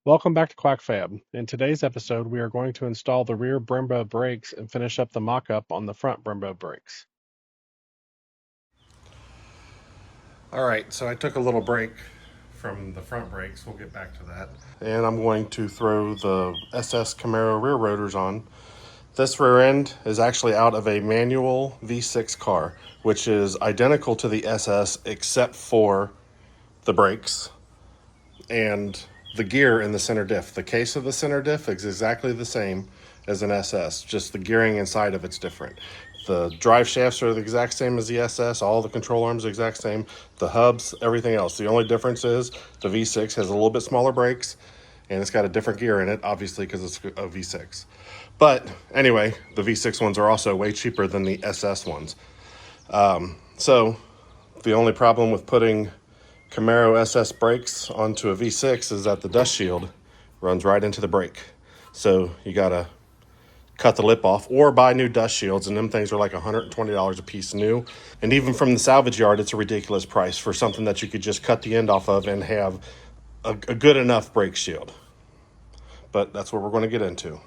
Welcome back to Quack Fab. In today's episode, we are going to install the rear Brembo brakes and finish up the mock-up on the front Brembo brakes. Alright, so I took a little break from the front brakes. We'll get back to that. And I'm going to throw the SS Camaro rear rotors on. This rear end is actually out of a manual V6 car, which is identical to the SS except for the brakes and the gear in the center diff. The case of the center diff is exactly the same as an SS, just the gearing inside of it's different. The drive shafts are the exact same as the SS, all the control arms are the exact same, the hubs, everything else. The only difference is the V6 has a little bit smaller brakes and it's got a different gear in it, obviously because it's a V6. But anyway, the V6 ones are also way cheaper than the SS ones. So the only problem with putting Camaro SS brakes onto a V6 is that the dust shield runs right into the brake. So you gotta cut the lip off or buy new dust shields, and them things are like $120 a piece new. And even from the salvage yard, it's a ridiculous price for something that you could just cut the end off of and have a good enough brake shield. But that's what we're going to get into.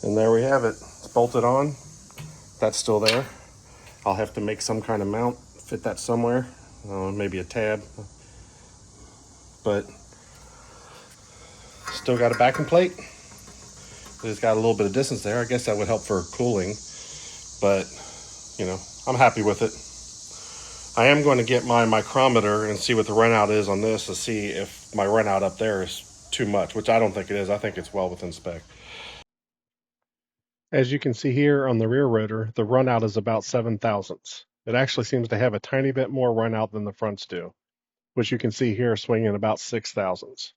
And there we have it. It's bolted on. That's still there. I'll have to make some kind of mount, fit that somewhere, maybe a tab. But still got a backing plate. It's got a little bit of distance there. I guess that would help for cooling. But, I'm happy with it. I am going to get my micrometer and see what the runout is on this to see if my runout up there is too much, which I don't think it is. I think it's well within spec. As you can see here on the rear rotor, the runout is about 7 thousandths. It actually seems to have a tiny bit more runout than the fronts do, which you can see here swinging about 6 thousandths.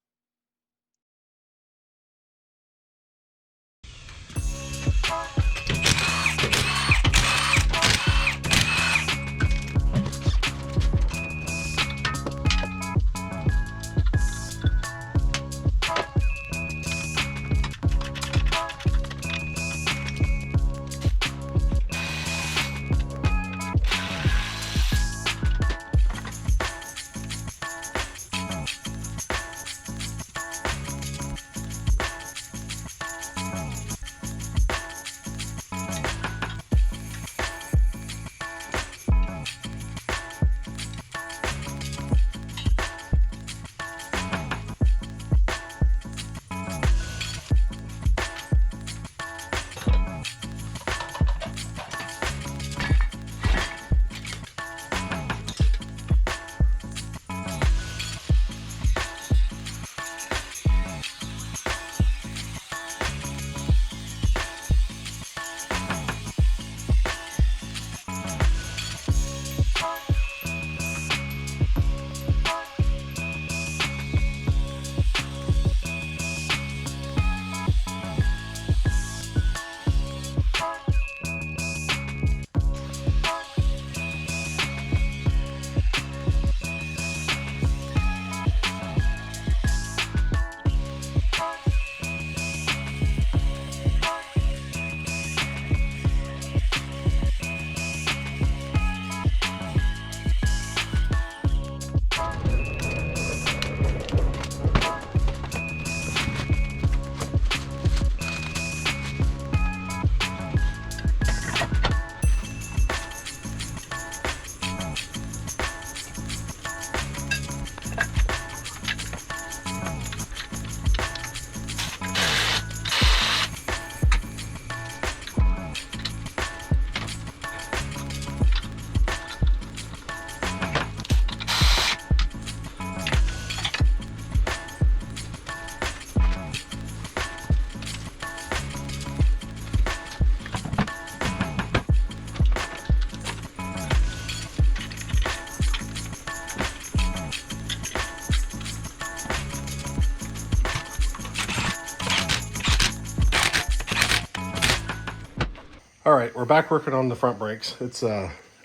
All right, we're back working on the front brakes. It's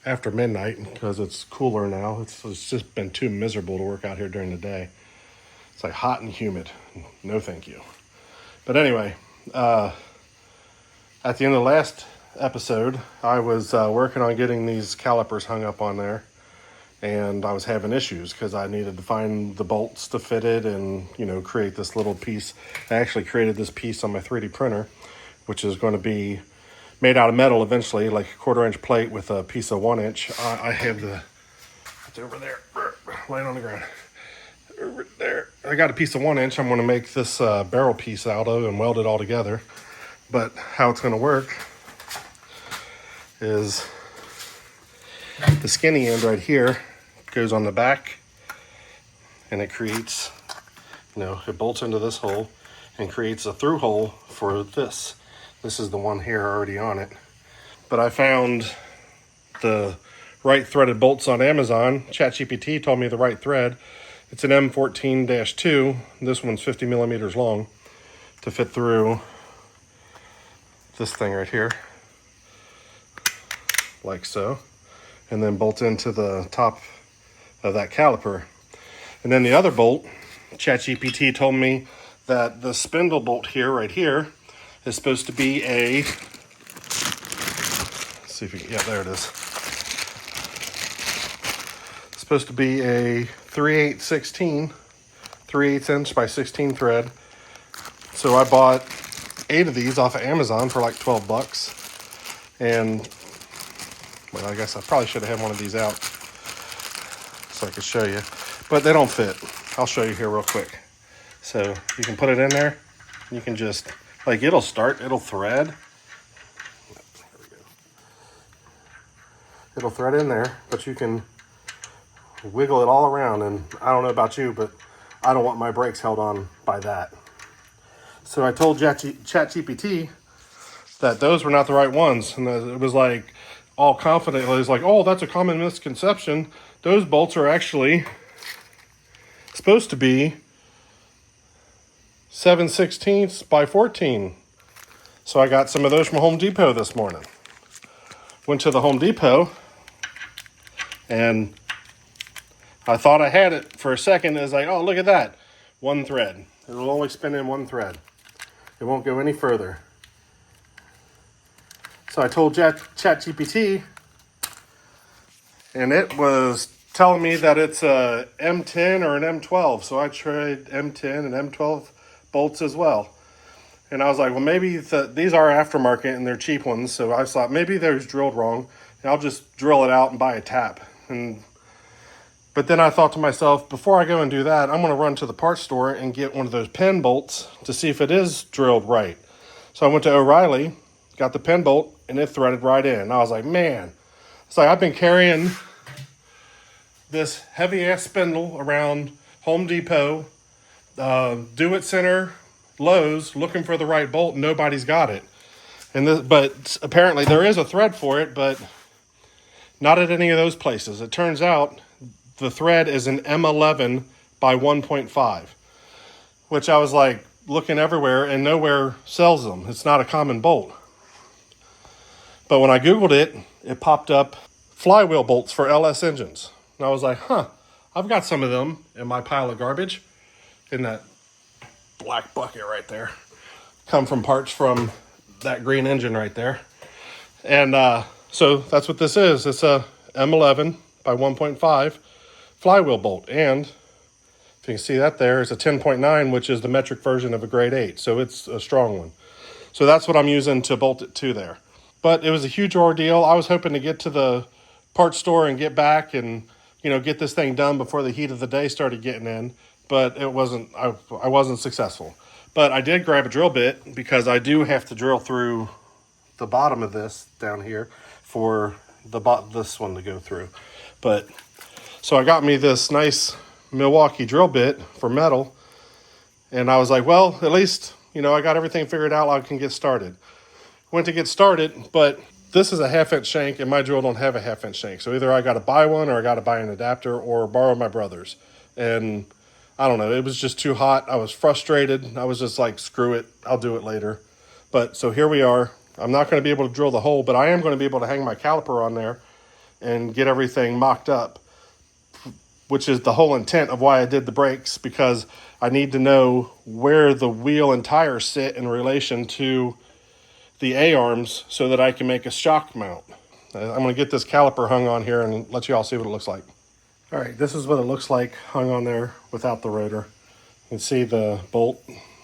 after midnight because it's cooler now. It's just been too miserable to work out here during the day. It's like hot and humid. No thank you. But anyway, at the end of the last episode, I was working on getting these calipers hung up on there. And I was having issues because I needed to find the bolts to fit it and, create this little piece. I actually created this piece on my 3D printer, which is going to be made out of metal eventually, like a 1/4-inch plate with a piece of 1 inch. I have it's over there, laying on the ground. Over there. I got a piece of 1 inch I'm going to make this barrel piece out of and weld it all together. But how it's going to work is the skinny end right here goes on the back, and it creates, it bolts into this hole and creates a through hole for this. This is the one here already on it. But I found the right threaded bolts on Amazon. ChatGPT told me the right thread. It's an M14-2. This one's 50 millimeters long to fit through this thing right here, like so. And then bolt into the top of that caliper. And then the other bolt, ChatGPT told me that the spindle bolt here, right here, is supposed to be let's see if you can, yeah, there it is. It's supposed to be a 3/8 inch by 16 thread. So I bought 8 of these off of Amazon for like $12. And well, I guess I probably should have had one of these out so I could show you. But they don't fit. I'll show you here real quick. So you can put it in there. You can just, it'll thread. There we go. It'll thread in there, but you can wiggle it all around. And I don't know about you, but I don't want my brakes held on by that. So I told ChatGPT that those were not the right ones. And it was like, all confident. It was like, oh, that's a common misconception. Those bolts are actually supposed to be 7/16 by 14. So I got some of those from Home Depot this morning. Went to the Home Depot, and I thought I had it for a second. It was like, oh, look at that. One thread. It will only spin in one thread. It won't go any further. So I told ChatGPT, and it was telling me that it's a M10 or an M12. So I tried M10 and M12 bolts as well. And I was like, well, maybe these are aftermarket and they're cheap ones. So I thought maybe they're drilled wrong. And I'll just drill it out and buy a tap. But then I thought to myself, before I go and do that, I'm going to run to the parts store and get one of those pen bolts to see if it is drilled right. So I went to O'Reilly, got the pen bolt, and it threaded right in. And I was like, man. It's like I've been carrying this heavy-ass spindle around Home Depot, Do It Center, Lowe's, looking for the right bolt, and nobody's got it. But apparently there is a thread for it, but not at any of those places. It turns out the thread is an M11 by 1.5, which I was like looking everywhere, and nowhere sells them. It's not a common bolt. But when I Googled it, it popped up flywheel bolts for LS engines. And I was like, I've got some of them in my pile of garbage in that black bucket right there. Come from parts from that green engine right there. And so that's what this is. It's a M11 by 1.5 flywheel bolt. And if you can see that there, it's a 10.9, which is the metric version of a grade 8. So it's a strong one. So that's what I'm using to bolt it to there. But it was a huge ordeal. I was hoping to get to the parts store and get back and, get this thing done before the heat of the day started getting in. But it wasn't, I wasn't successful. But I did grab a drill bit because I do have to drill through the bottom of this down here for this one to go through. But so I got me this nice Milwaukee drill bit for metal. And I was like, well, at least, I got everything figured out. I can get started. Went to get started, but this is a 1/2-inch shank, and my drill don't have a 1/2-inch shank. So either I got to buy one, or I got to buy an adapter, or borrow my brother's. And I don't know, it was just too hot. I was frustrated. I was just like, screw it, I'll do it later. But so here we are. I'm not going to be able to drill the hole, but I am going to be able to hang my caliper on there and get everything mocked up, which is the whole intent of why I did the brakes, because I need to know where the wheel and tire sit in relation to the A-arms so that I can make a shock mount. I'm going to get this caliper hung on here and let you all see what it looks like. All right, this is what it looks like hung on there without the rotor. You can see the bolt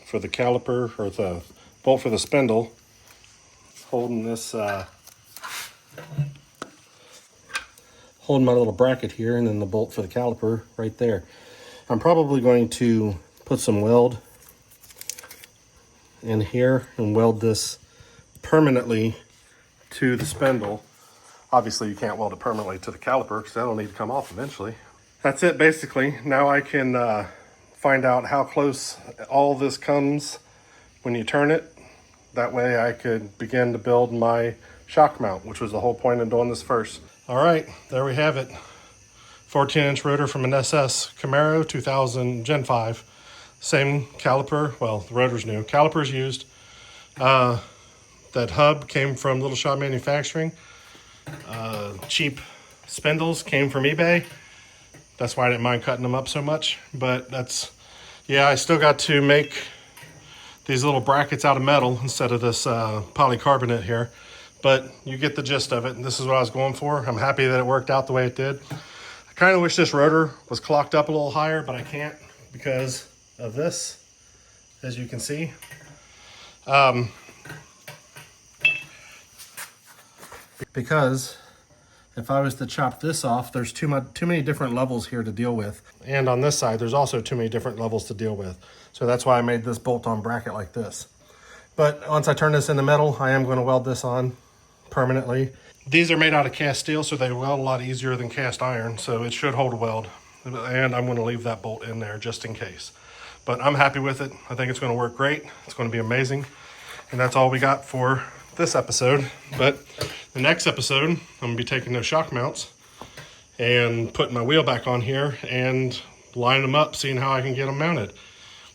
for the caliper, or the bolt for the spindle, holding this, holding my little bracket here, and then the bolt for the caliper right there. I'm probably going to put some weld in here and weld this permanently to the spindle. Obviously you can't weld it permanently to the caliper because that'll need to come off eventually. That's it basically. Now I can find out how close all this comes when you turn it. That way I could begin to build my shock mount, which was the whole point of doing this first. All right, there we have it. 14-inch rotor from an SS Camaro 2000 Gen 5. Same caliper, well, the rotor's new. Caliper's used. That hub came from Little Shop Manufacturing. Cheap spindles came from eBay. That's why I didn't mind cutting them up so much. But that's, yeah, I still got to make these little brackets out of metal instead of this polycarbonate here. But you get the gist of it, and this is what I was going for. I'm happy that it worked out the way it did. I kind of wish this rotor was clocked up a little higher, but I can't because of this, as you can see. Because if I was to chop this off, there's too many different levels here to deal with. And on this side, there's also too many different levels to deal with. So that's why I made this bolt-on bracket like this. But once I turn this into metal, I am going to weld this on permanently. These are made out of cast steel, so they weld a lot easier than cast iron, so it should hold a weld. And I'm going to leave that bolt in there just in case. But I'm happy with it. I think it's going to work great. It's going to be amazing. And that's all we got for this episode. But the next episode, I'm going to be taking those shock mounts and putting my wheel back on here and lining them up, seeing how I can get them mounted.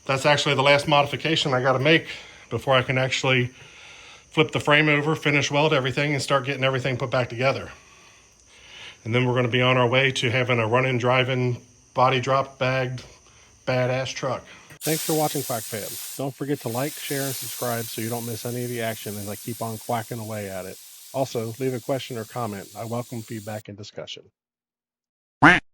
That's actually the last modification I got to make before I can actually flip the frame over, finish weld everything, and start getting everything put back together. And then we're going to be on our way to having a running, driving, body drop bagged, badass truck. Thanks for watching Quack Fab. Don't forget to like, share, and subscribe so you don't miss any of the action as I keep on quacking away at it. Also, leave a question or comment. I welcome feedback and discussion.